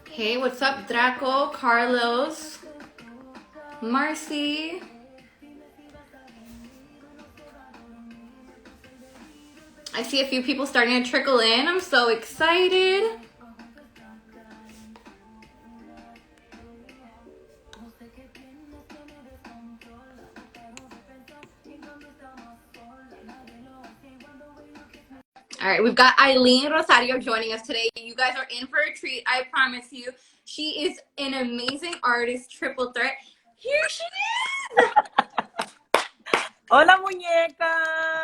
Hey, what's up, Draco, Carlos, Marcy? I see a few people starting to trickle in. I'm so excited. All right, we've got Aileen Rosario joining us today. You guys are in for a treat, I promise you. She is an amazing artist, triple threat. Here she is! Hola, muñeca!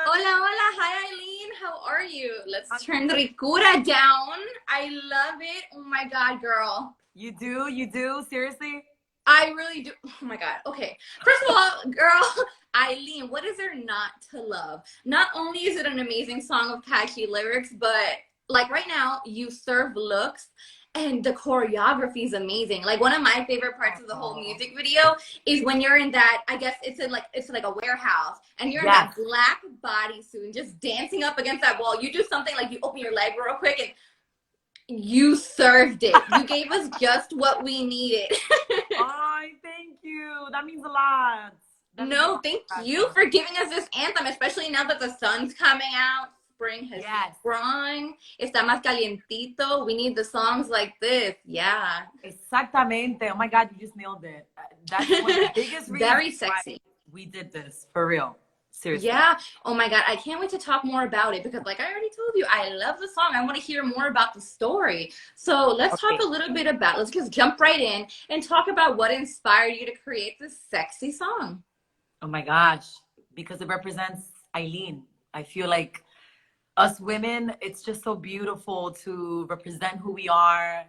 Hola, hola. Hi, Aileen. How are you? Let's turn the RICURA down. I love it. Oh my God, girl. You do? You do? Seriously? I really do. Oh my God. Okay. First of all, girl, Aileen, what is there not to love? Not only is it an amazing song with catchy lyrics, but like right now, you serve looks and the choreography is amazing. Like one of my favorite parts of the whole music video is when you're in that, I guess it's like a warehouse and you're in that black bodysuit and just dancing up against that wall. You do something like you open your leg real quick and you served it. You gave us just what we needed. Oh, thank you. That means a lot. No, thank you for giving us this anthem, especially now that the sun's coming out. Spring has sprung. Está más calientito. We need the songs like this. Yeah. Exactamente. Oh my God, you just nailed it. That's one of the biggest reasons very sexy. We did this, for real. Seriously. Yeah. Oh my God. I can't wait to talk more about it because like I already told you, I love the song. I want to hear more about the story. So let's talk a little bit about, let's just jump right in and talk about what inspired you to create this sexy song. Oh my gosh. Because it represents Aileen. I feel like us women, it's just so beautiful to represent who we are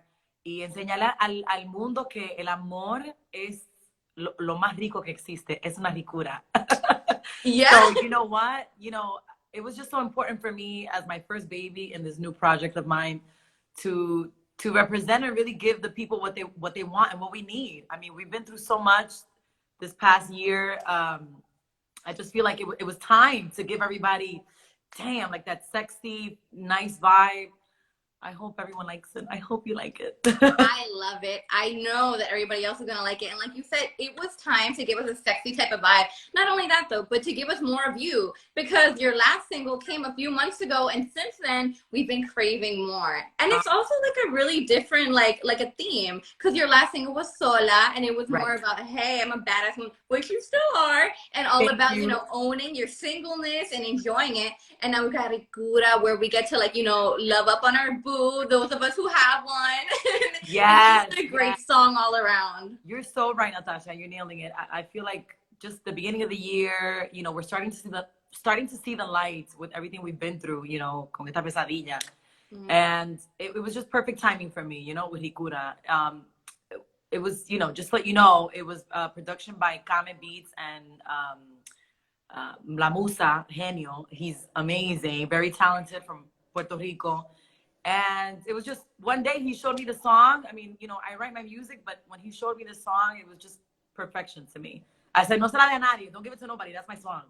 y enseñarle al mundo que el amor es lo más rico que existe. Es una ricura. Yeah. So you know what? You know, it was just so important for me as my first baby in this new project of mine to represent and really give the people what they want and what we need. I mean, we've been through so much this past year. I just feel like it was time to give everybody, damn, like that sexy, nice vibe. I hope everyone likes it. I hope you like it. I love it. I know that everybody else is going to like it. And like you said, it was time to give us a sexy type of vibe. Not only that, though, but to give us more of you. Because your last single came a few months ago. And since then, we've been craving more. And it's also like a really different, like a theme. Because your last single was Sola. And it was more about, hey, I'm a badass woman, which you still are. And all about, you know, owning your singleness and enjoying it. And now we've got RICURA where we get to, like, you know, love up on our boo, those of us who have one. Yes. It's a great song all around. You're so right, Natasha. You're nailing it. I feel like just the beginning of the year, you know, we're starting to see the lights with everything we've been through, you know, con esta pesadilla. And it was just perfect timing for me, you know, with RICURA. It was, you know, just to let you know, it was production by Kame Beats and La Musa, Genio. He's amazing, very talented from Puerto Rico. And it was just one day he showed me the song. I mean, you know, I write my music, but when he showed me the song, it was just perfection to me. I said, no se la de a nadie. Don't give it to nobody. That's my song.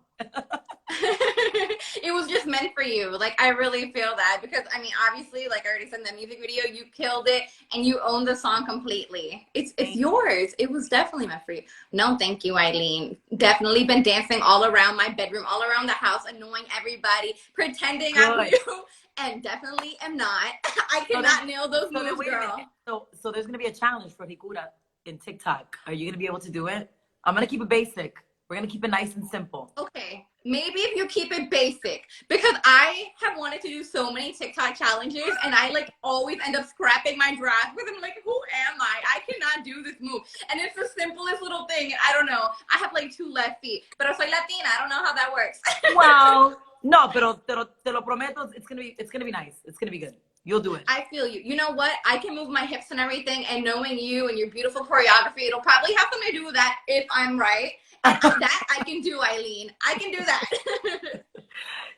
It was just meant for you. Like, I really feel that because, I mean, obviously, like I already said in the music video, you killed it and you own the song completely. It's yours. It was definitely meant for you. No, thank you, Aileen. Definitely been dancing all around my bedroom, all around the house, annoying everybody, pretending I'm you. And definitely am not. I cannot nail those moves, girl. So there's going to be a challenge for RICURA in TikTok. Are you going to be able to do it? I'm going to keep it basic. We're going to keep it nice and simple. Okay. Maybe if you keep it basic. Because I have wanted to do so many TikTok challenges and I like always end up scrapping my draft because I'm like, who am I? I cannot do this move. And it's the simplest little thing. And I don't know. I have like 2 left feet. Pero soy Latina. I don't know how that works. Wow. No, pero te lo prometo, it's gonna be nice. It's gonna be good. You'll do it. I feel you. You know what? I can move my hips and everything, and knowing you and your beautiful choreography, it'll probably have something to do with that if I'm right. And that I can do, Aileen. I can do that.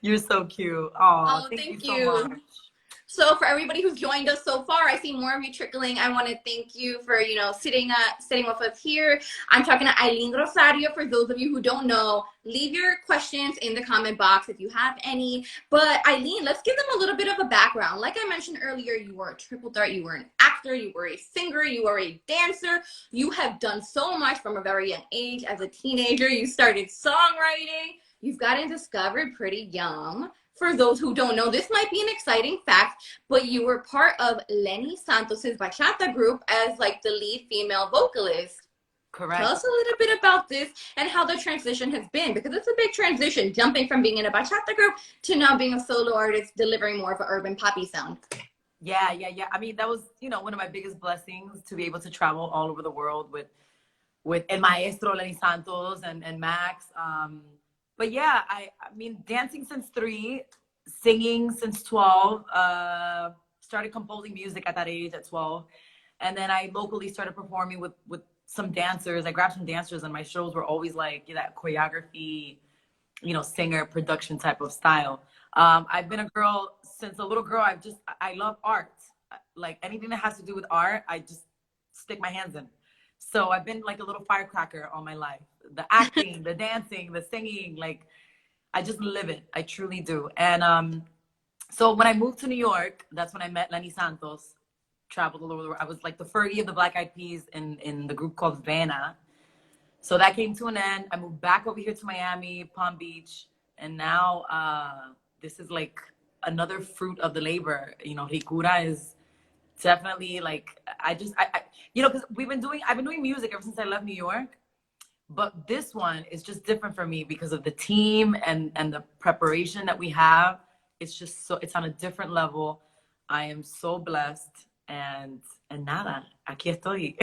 You're so cute. Oh, thank you so much. So for everybody who's joined us so far, I see more of you trickling. I want to thank you for, sitting with us here. I'm talking to Aileen Rosario. For those of you who don't know, leave your questions in the comment box if you have any. But Aileen, let's give them a little bit of a background. Like I mentioned earlier, you were a triple threat. You were an actor, you were a singer, you were a dancer. You have done so much from a very young age. As a teenager, you started songwriting. You've gotten discovered pretty young. For those who don't know, this might be an exciting fact, but you were part of Lenny Santos's bachata group as like the lead female vocalist. Correct. Tell us a little bit about this and how the transition has been, because it's a big transition, jumping from being in a bachata group to now being a solo artist, delivering more of an urban poppy sound. Yeah. I mean, that was, one of my biggest blessings, to be able to travel all over the world with El Maestro, Lenny Santos, and Max. But yeah, I mean, dancing since 3, singing since 12, started composing music at that age, at 12. And then I locally started performing with some dancers. I grabbed some dancers, and my shows were always like that choreography, singer production type of style. I've been a girl since a little girl. I love art. Like anything that has to do with art, I just stick my hands in. So I've been like a little firecracker all my life. The acting, the dancing, the singing, like I just live it. I truly do. And so when I moved to New York, that's when I met Lenny Santos, traveled all over the world. I was like the Fergie of the Black Eyed Peas in the group called Vena. So that came to an end. I moved back over here to Miami, Palm Beach. And now this is like another fruit of the labor. RICURA is definitely like, because I've been doing music ever since I left New York. But this one is just different for me because of the team and the preparation that we have. It's just it's on a different level. I am so blessed, and nada, aquí estoy.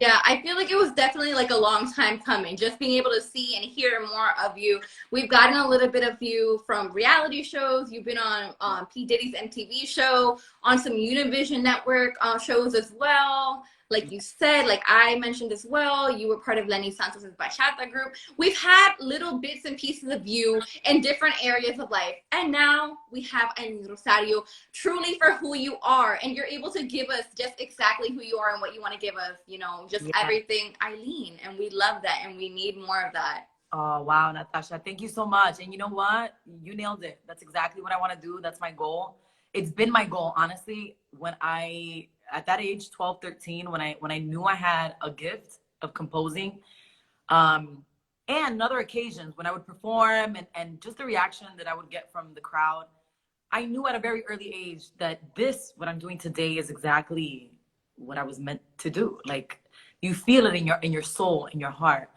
Yeah, I feel like it was definitely like a long time coming, just being able to see and hear more of you. We've gotten a little bit of you from reality shows. You've been on P. Diddy's MTV show, on some Univision Network shows as well. Like you said, like I mentioned as well, you were part of Lenny Santos' bachata group. We've had little bits and pieces of you in different areas of life. And now we have Aileen Rosario, truly for who you are. And you're able to give us just exactly who you are and what you want to give us, just everything Aileen. And we love that. And we need more of that. Oh, wow, Natasha. Thank you so much. And you know what? You nailed it. That's exactly what I want to do. That's my goal. It's been my goal, honestly, at that age, 12, 13, when I knew I had a gift of composing, and other occasions when I would perform and just the reaction that I would get from the crowd, I knew at a very early age that what I'm doing today is exactly what I was meant to do. Like you feel it in your soul, in your heart.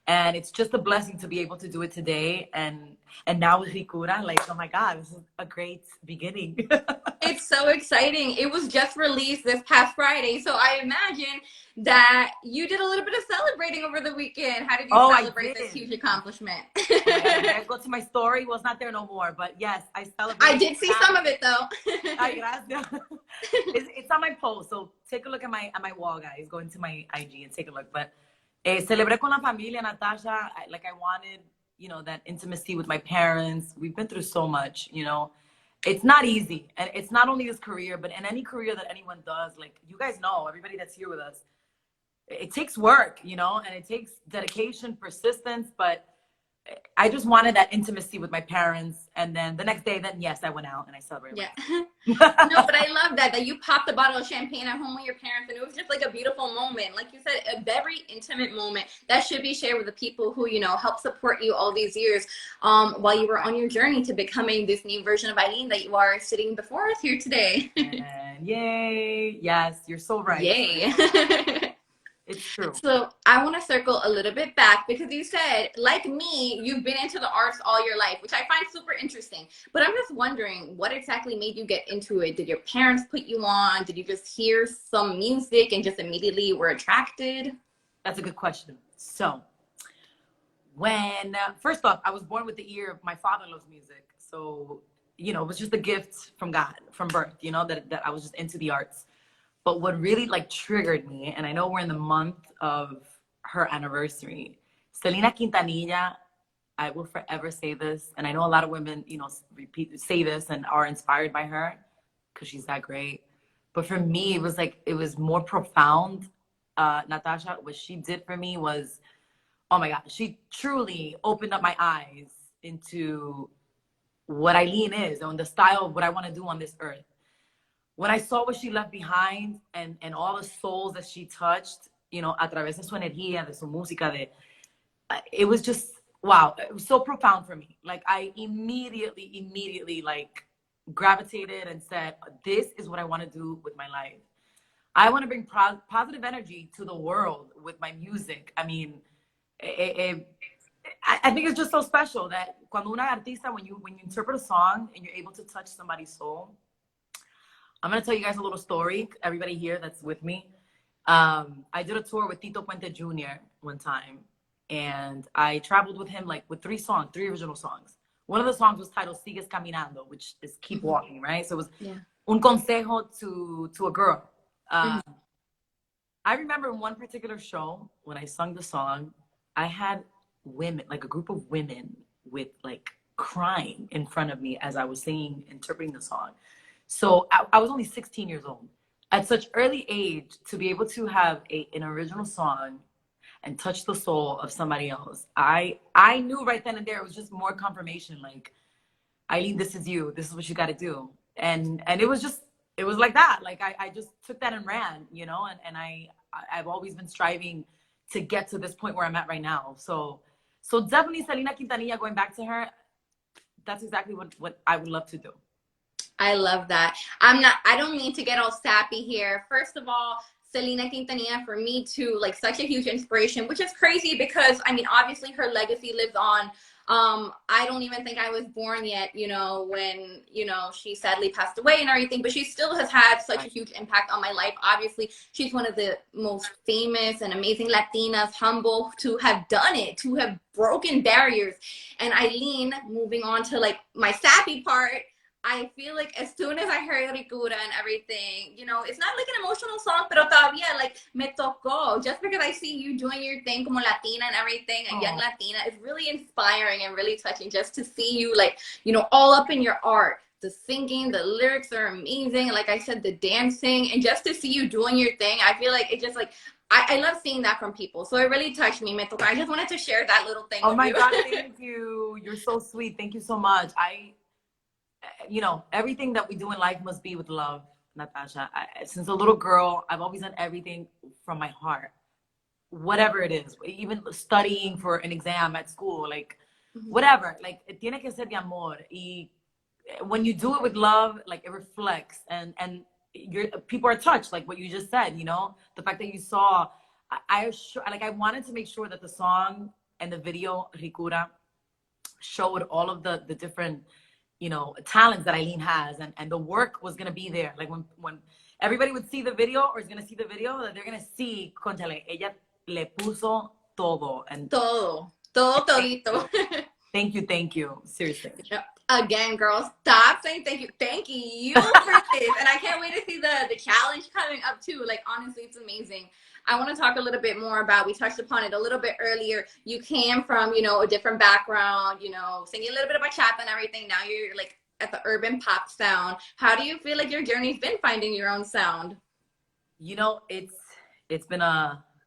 And it's just a blessing to be able to do it today. And now with RICURA, like, oh my God, this is a great beginning. It's so exciting. It was just released this past Friday. So I imagine that you did a little bit of celebrating over the weekend. How did you celebrate this huge accomplishment? I go to my story. Well, it's not there no more, but yes, I celebrated. I did see some of it though. Ay, gracias. It's on my post. So take a look at my wall, guys. Go into my IG and take a look. But celebré con la familia, Natasha. I wanted, that intimacy with my parents. We've been through so much, It's not easy. And it's not only this career, but in any career that anyone does, like you guys know, everybody that's here with us, it takes work, and it takes dedication, persistence, but I just wanted that intimacy with my parents. And then the next day, yes, I went out and I celebrated. Yeah. No, but I love that you popped a bottle of champagne at home with your parents, and it was just like a beautiful moment. Like you said, a very intimate moment that should be shared with the people who, help support you all these years while you were on your journey to becoming this new version of Aileen that you are sitting before us here today. And yay. Yes, you're so right. Yay. It's true. So I want to circle a little bit back because you said, like me, you've been into the arts all your life, which I find super interesting. But I'm just wondering, what exactly made you get into it? Did your parents put you on? Did you just hear some music and just immediately were attracted? That's a good question. So first off, I was born with the ear of my father loves music. So, it was just a gift from God, from birth, that I was just into the arts. But what really triggered me, and I know we're in the month of her anniversary, Selena Quintanilla, I will forever say this, and I know a lot of women, say this and are inspired by her. because she's that great. But for me, it was like, it was more profound. Natasha, what she did for me was, oh my God, she truly opened up my eyes into what Aileen is and the style of what I want to do on this earth. When I saw what she left behind and all the souls that she touched, you know, a través de su energía, de su música, it was just, wow, it was so profound for me. Like, I immediately, like, gravitated and said, this is what I want to do with my life. I want to bring positive energy to the world with my music. I mean, I think it's just so special that cuando una artista, when you interpret a song and you're able to touch somebody's soul. I'm going to tell you guys a little story, everybody here that's with me. I did a tour with Tito Puente Jr. one time, and I traveled with him, like, with three original songs. One of the songs was titled Sigues Caminando, which is Keep Walking, right? So it was un consejo to a girl. I remember in one particular show, when I sung the song, I had women, like a group of women with, like, crying in front of me as I was singing, interpreting the song. So I was only 16 years old. At such early age, to be able to have an original song and touch the soul of somebody else, I knew right then and there, it was just more confirmation, like, Aileen, this is you. This is what you got to do. And it was like that. Like, I just took that and ran, you know, and I've always been striving to get to this point where I'm at right now. So definitely Selena Quintanilla, going back to her, that's exactly what I would love to do. I love that. I don't mean to get all sappy here. First of all, Selena Quintanilla, for me too, like, such a huge inspiration, which is crazy because, I mean, obviously her legacy lives on. I don't even think I was born yet, you know, when, you know, she sadly passed away and everything, but she still has had such a huge impact on my life. Obviously, she's one of the most famous and amazing Latinas, humble to have done it, to have broken barriers. And Aileen, moving on to, like, my sappy part, I feel like as soon as I heard RICURA and everything, you know, it's not like an emotional song, pero todavía, like, me tocó. Just because I see you doing your thing como Latina and everything, a young Latina, it's really inspiring and really touching just to see you, like, you know, all up in your art. The singing, the lyrics are amazing. Like I said, the dancing, and just to see you doing your thing, I feel like it just, like, I love seeing that from people. So it really touched me. Me toca. I just wanted to share that little thing. Oh my God, thank you. You're so sweet. Thank you so much. You know, everything that we do in life must be with love, Natasha. Since a little girl, I've always done everything from my heart, whatever it is, even studying for an exam at school, like, whatever, like, tiene que ser de amor. Y when you do it with love, like, it reflects, and people are touched, like what you just said, you know, the fact that you saw, I wanted to make sure that the song and the video, RICURA, showed all of the different, you know, talents that Aileen has, and the work was going to be there. Like, when everybody would see the video, or is going to see the video, that they're going to see, conchale, ella le puso todo. And todo todito. Thank you. Seriously. Again, girls, stop saying thank you. Thank you for this. And I can't wait to see the challenge coming up too. Like, honestly, it's amazing. I want to talk a little bit more about, we touched upon it a little bit earlier. You came from, you know, a different background, you know, singing a little bit of bachata and everything. Now you're, like, at the urban pop sound. How do you feel like your journey's been finding your own sound? You know, it's been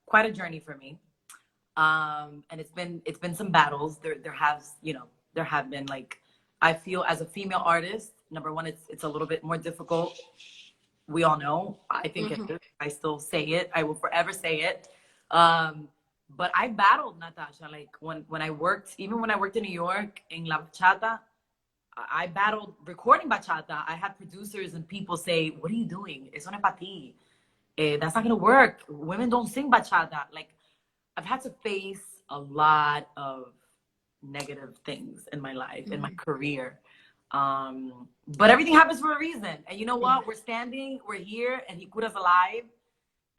quite a journey for me. And it's been some battles. There have been, like, I feel as a female artist, number one, it's a little bit more difficult. We all know. I think it is. I still say it. I will forever say it. But I battled, Natasha. Like, when I worked, even when I worked in New York in La Bachata, I battled recording bachata. I had producers and people say, "What are you doing? Eso no es para ti. That's not gonna work. Women don't sing bachata." Like, I've had to face a lot of negative things in my life, in my career. But everything happens for a reason. And you know what? We're standing, we're here, and RICURA's alive.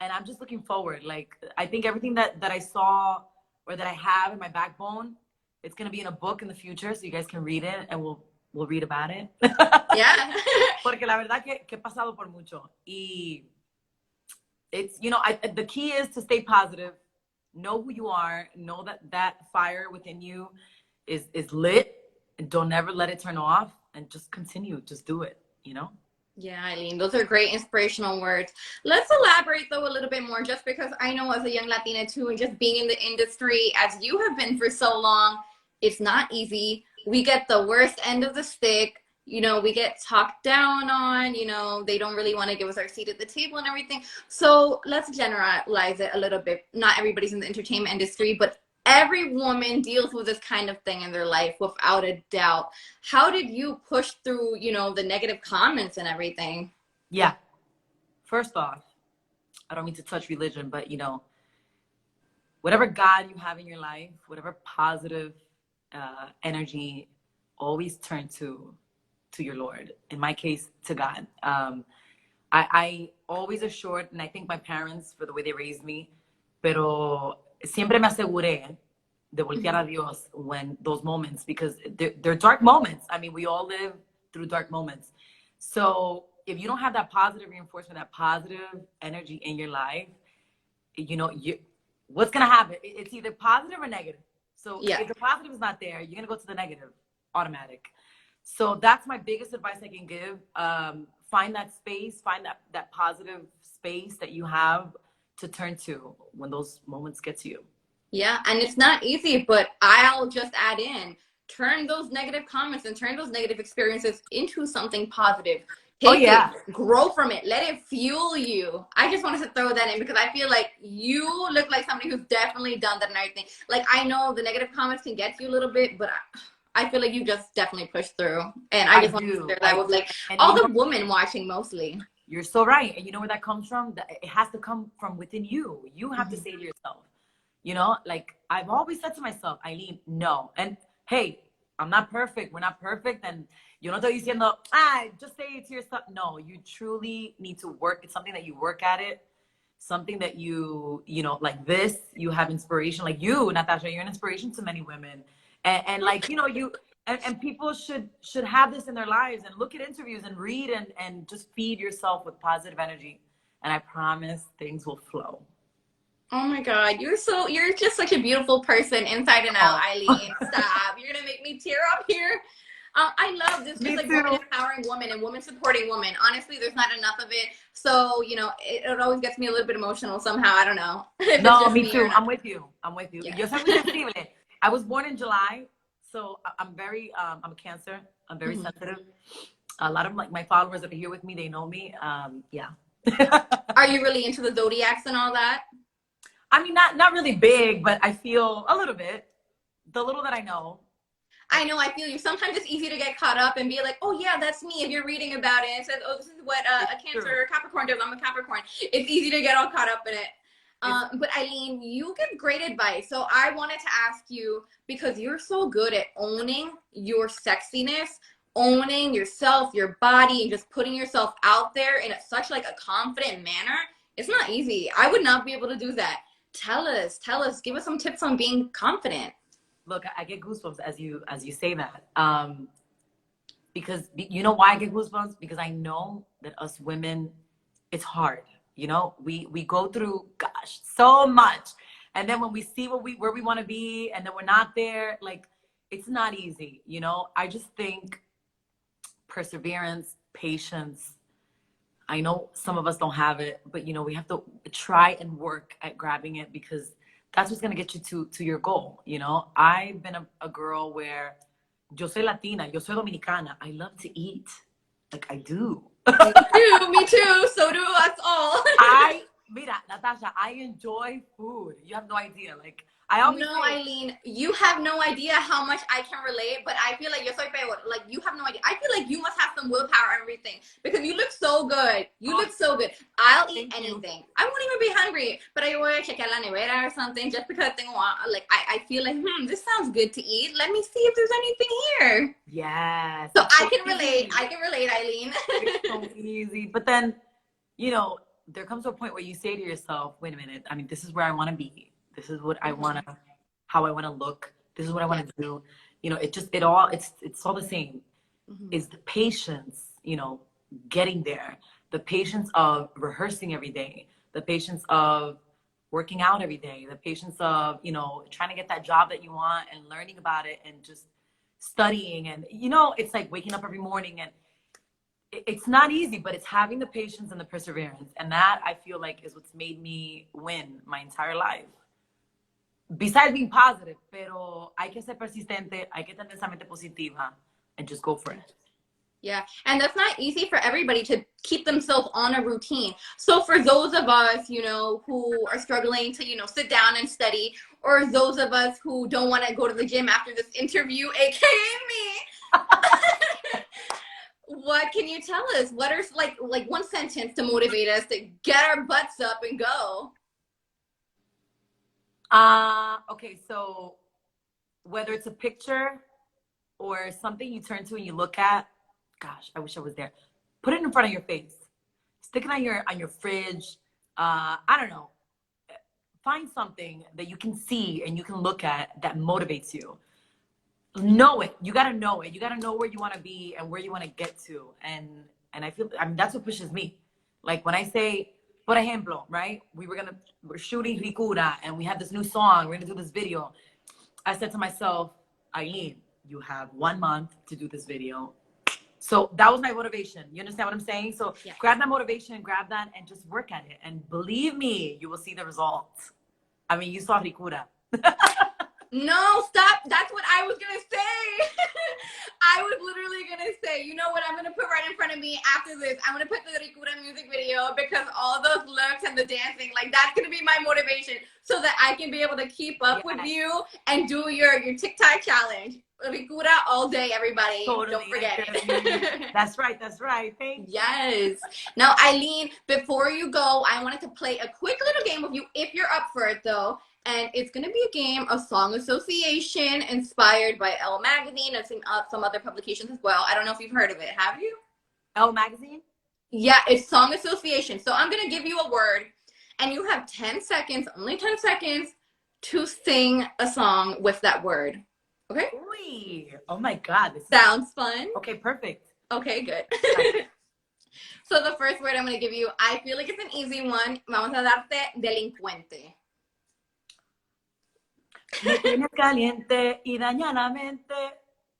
And I'm just looking forward. Like, I think everything that I saw, or that I have in my backbone, it's going to be in a book in the future, so you guys can read it, and we'll read about it. Yeah. Porque la verdad que he pasado por mucho. Y it's, you know, the key is to stay positive. Know who you are. Know that fire within you is lit. And don't ever let it turn off. And just continue. Just do it, you know? Yeah, Eileen, those are great inspirational words. Let's elaborate though a little bit more, just because I know as a young Latina too, and just being in the industry as you have been for so long, it's not easy. We get the worst end of the stick. You know, we get talked down on, you know, they don't really want to give us our seat at the table and everything. So let's generalize it a little bit. Not everybody's in the entertainment industry, but every woman deals with this kind of thing in their life without a doubt. How did you push through, you know, the negative comments and everything? Yeah. First off, I don't mean to touch religion, but whatever God you have in your life, whatever positive energy, always turn to your Lord. In my case, to God. I always assured, and I thank my parents for the way they raised me, pero siempre me aseguré de voltear a Dios when those moments, because they're dark moments. I mean, we all live through dark moments. So if you don't have that positive reinforcement, that positive energy in your life, what's going to happen? It's either positive or negative. So if the positive is not there, you're going to go to the negative, automatic. So that's my biggest advice I can give. Find that space, find that positive space that you have to turn to when those moments get to you. Yeah, and it's not easy, but I'll just add in, turn those negative comments and turn those negative experiences into something positive. Take it, grow from it, let it fuel you. I just wanted to throw that in because I feel like you look like somebody who's definitely done that and everything. Like, I know the negative comments can get to you a little bit, but I feel like you just definitely pushed through. And I just want to share that with like all the women watching mostly. You're so right. And you know where that comes from? It has to come from within you. You have to say to yourself, like I've always said to myself, Aileen, no. And hey, I'm not perfect. We're not perfect. And yo no estoy diciendo, just say it to yourself. No, you truly need to work. It's something that you work at it. Something that like this, you have inspiration. Like you, Natasha, you're an inspiration to many women. And like, and people should have this in their lives and look at interviews and read and just feed yourself with positive energy. And I promise things will flow. Oh my God, you're just such a beautiful person inside and out, Aileen. Stop. You're going to make me tear up here. I love this, just like women empowering women and women supporting women. Honestly, there's not enough of it. So, it always gets me a little bit emotional somehow. I don't know. No, me too. I'm with you. Yeah. Yo soy muy sensible. I was born in July, so I'm very, I'm a Cancer. I'm very sensitive. A lot of my followers that are here with me, they know me. Yeah. Are you really into the zodiacs and all that? I mean, not really big, but I feel a little bit. The little that I know. I feel you. Sometimes it's easy to get caught up and be like, oh yeah, that's me. If you're reading about it, it says, oh, this is what a Cancer or a Capricorn does. I'm a Capricorn. It's easy to get all caught up in it. But Aileen, you give great advice. So I wanted to ask you, because you're so good at owning your sexiness, owning yourself, your body, and just putting yourself out there in such like a confident manner. It's not easy. I would not be able to do that. Tell us, give us some tips on being confident. Look, I get goosebumps as you say that. Because you know why I get goosebumps? Because I know that us women, it's hard. We go through, gosh, so much. And then when we see where we want to be and then we're not there, like, it's not easy. I just think perseverance, patience. I know some of us don't have it, but we have to try and work at grabbing it, because that's what's going to get you to your goal. I've been a girl where yo soy Latina, yo soy Dominicana. I love to eat. Like, I do. Me too. So do us all. Mira, Natasha, I enjoy food. You have no idea. Like, I always Aileen, you have no idea how much I can relate, but I feel like yo soy peor. Like, you have no idea. I feel like you must have some willpower and everything, because you look so good. You look so good. I'll eat anything. I won't even be hungry, but I will check out la nevera or something just because I feel like, this sounds good to eat. Let me see if there's anything here. Yes. So I can relate. I can relate, Aileen. It's so easy. But then, there comes to a point where you say to yourself, wait a minute, I mean, this is where I want to be. This is what I want to, how I want to look. This is what I want to do. It's all the same. Is the patience, getting there, the patience of rehearsing every day, the patience of working out every day, the patience of, trying to get that job that you want and learning about it and just studying. And, it's like waking up every morning. And it's not easy, but it's having the patience and the perseverance. And that I feel like is what's made me win my entire life. Besides being positive, pero hay que ser persistente, hay que tener esa mente positiva and just go for it. Yeah, and that's not easy for everybody to keep themselves on a routine. So for those of us, you know, who are struggling to, you know, sit down and study, or those of us who don't want to go to the gym after this interview, aka me, what can you tell us? What are like one sentence to motivate us to get our butts up and go? Okay, so whether it's a picture or something you turn to and you look at, gosh, I wish I was there. Put it in front of your face. Stick it on your fridge. I don't know. Find something that you can see and you can look at that motivates you. Know it. You gotta know it. You gotta know where you want to be and where you want to get to. And I feel, I mean, that's what pushes me. Like when I say, por ejemplo, right? We're shooting RICURA and we have this new song. We're gonna do this video. I said to myself, Aileen, you have 1 month to do this video. So that was my motivation. You understand what I'm saying? So yeah. Grab that motivation, grab that, and just work at it. And believe me, you will see the results. I mean, you saw RICURA. No, stop. That's what I was going to say. I was literally going to say, you know what I'm going to put right in front of me after this? I'm going to put the RICURA music video because all those looks and the dancing, like that's going to be my motivation so that I can be able to keep up with you and do your TikTok challenge. RICURA all day, everybody. Totally. Don't forget it. That's right. That's right. Thank you. Yes. Now, Aileen, before you go, I wanted to play a quick little game with you if you're up for it, though. And it's going to be a game of song association inspired by Elle Magazine and some other publications as well. I don't know if you've heard of it. Have you? Elle Magazine? Yeah, it's song association. So I'm going to give you a word, and you have 10 seconds, only 10 seconds, to sing a song with that word. Okay? Ooh, oh my God. This sounds fun. Okay, perfect. Okay, good. So the first word I'm going to give you, I feel like it's an easy one. Vamos a darte delincuente. Me tienes caliente y daña la mente,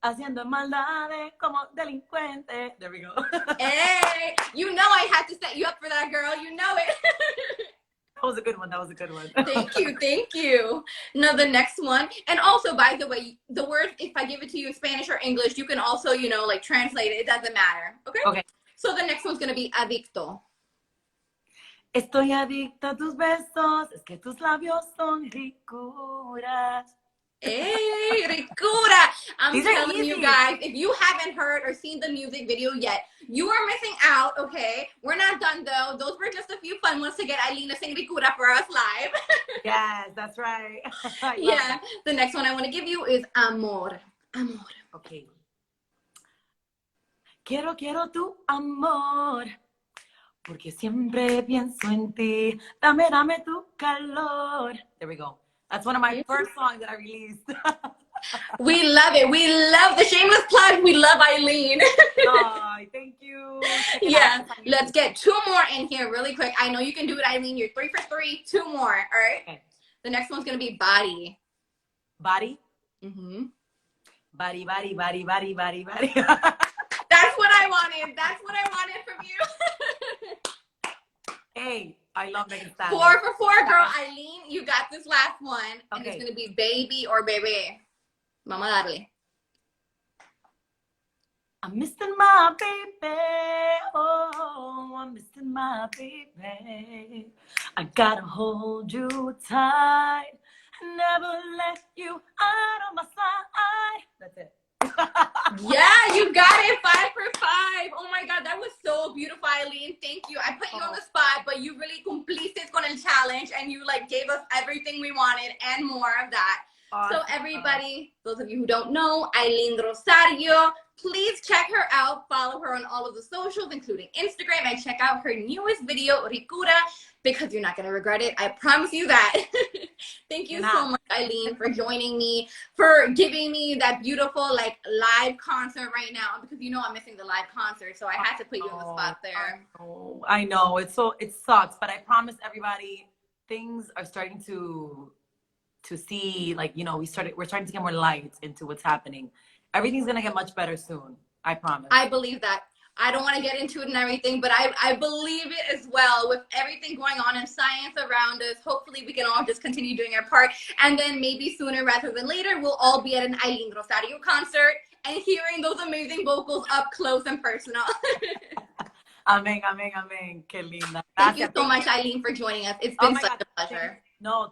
haciendo maldades como delincuente. There we go. Hey, you know I had to set you up for that, girl. You know it. That was a good one. That was a good one. Thank you. Thank you. Now, the next one. And also, by the way, the word, if I give it to you in Spanish or English, you can also, you know, like translate it. It doesn't matter. Okay? Okay. So the next one's going to be adicto. Estoy adicta a tus besos, es que tus labios son ricuras. Hey, RICURA! I'm telling easy. You guys, if you haven't heard or seen the music video yet, you are missing out, okay? We're not done, though. Those were just a few fun ones to get Aileen to sing RICURA for us live. Yes, that's right. Yeah. The next one I want to give you is amor. Amor. Okay. Quiero tu amor. Porque siempre pienso en ti. Dame tu calor. There we go. That's one of my first songs that I released. We love it. We love the shameless plug. We love Aileen. Oh, thank you. Yeah. Let's get 2 more in here really quick. I know you can do it, Aileen. You're 3 for 3. 2 more. All right. Okay. The next one's going to be body. Body? Mm-hmm. Body. That's what I wanted. That's what I wanted from you. Hey, I love making style. 4 for 4, girl. Aileen, you got this last one. And it's going to be baby or bebé. Vamos a darle. I'm missing my baby. Oh, I'm missing my baby. I gotta hold you tight. Never let you out of my sight. That's it. Yeah, you got it. 5 for 5. Oh my God, that was so beautiful, Aileen. Thank you. I put you on the spot, but you really cumpliste con el challenge and you like gave us everything we wanted and more of that. Awesome. So everybody, those of you who don't know, Aileen Rosario, please check her out. Follow her on all of the socials, including Instagram, and check out her newest video, RICURA, because you're not going to regret it. I promise you that. Thank you so much, Aileen, for joining me, for giving me that beautiful like live concert right now, because you know I'm missing the live concert, so I had to put you on the spot there. I know. It sucks, but I promise everybody things are starting to see, like, you know, we're starting to get more light into what's happening. Everything's going to get much better soon. I promise. I believe that. I don't want to get into it and everything, but I believe it as well. With everything going on in science around us, hopefully we can all just continue doing our part. And then maybe sooner rather than later, we'll all be at an Aileen Rosario concert and hearing those amazing vocals up close and personal. Amén, amén, amén. Qué linda. Thank you so much, Aileen, for joining us. It's been such a pleasure.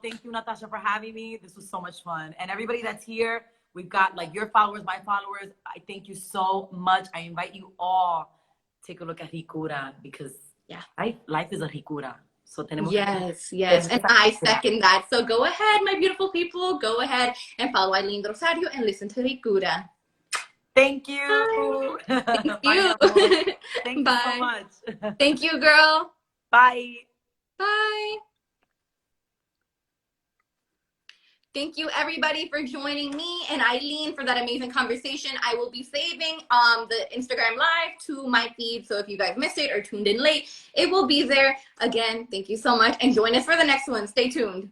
Thank you, Natasha, for having me. This was so much fun. And everybody that's here, we've got like your followers, my followers. I thank you so much. I invite you all take a look at RICURA, because life is a RICURA. So yes, and I second that. So go ahead, my beautiful people, go ahead and follow Aileen Rosario and listen to RICURA. Thank you. Thank you. Thank you so much. Thank you, girl. Bye. Bye. Thank you, everybody, for joining me and Aileen for that amazing conversation. I will be saving the Instagram Live to my feed, so if you guys missed it or tuned in late, it will be there. Again, thank you so much, and join us for the next one. Stay tuned.